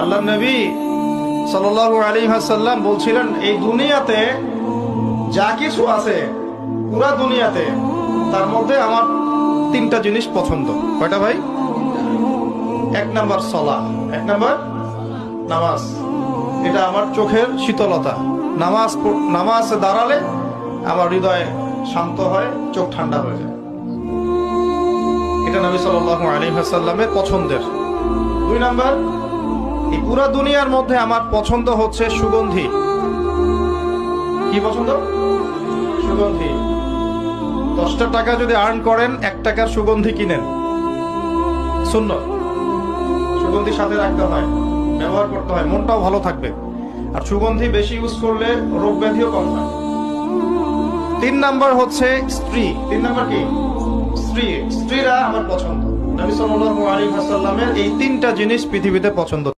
আল্লাহ নবী সাল্লাল্লাহু আলাইহি ওয়াসাল্লাম বলছিলেন, এই দুনিয়াতে যা কিছু আছে, পুরা দুনিয়াতে, তার মধ্যে আমার তিনটা জিনিস পছন্দ। কয়টা ভাই? এক নাম্বার সালাহ, এক নাম্বার নামাজ। এটা আমার চোখের শীতলতা। নামাজ দাঁড়ালে আমার হৃদয় শান্ত হয়, চোখ ঠান্ডা হয়ে যায়। এটা নবী সাল্লাল্লাহু আলাইহি ওয়াসাল্লামের পছন্দের। দুই নাম্বার, এই পুরা দুনিয়ার মধ্যে আমার পছন্দ হচ্ছে সুগন্ধি। কি পছন্দ? সুগন্ধি। 10টা টাকা যদি আর্ন করেন, 1 টাকার সুগন্ধি কিনেন, সুন্নাত। সুগন্ধি সাথে রাখতে হয়, ব্যবহার করতে হয়, মনটাও ভালো থাকবে। আর সুগন্ধি বেশি ইউজ করলে রোগ ব্যাধিও কম হয়। 3 নাম্বার হচ্ছে স্ত্রী। 3 নাম্বার কি? স্ত্রী। স্ত্রীরা আমার পছন্দ। নবী সাল্লাল্লাহু আলাইহি ওয়াসাল্লামের এই 3টা জিনিস পৃথিবীতে পছন্দ।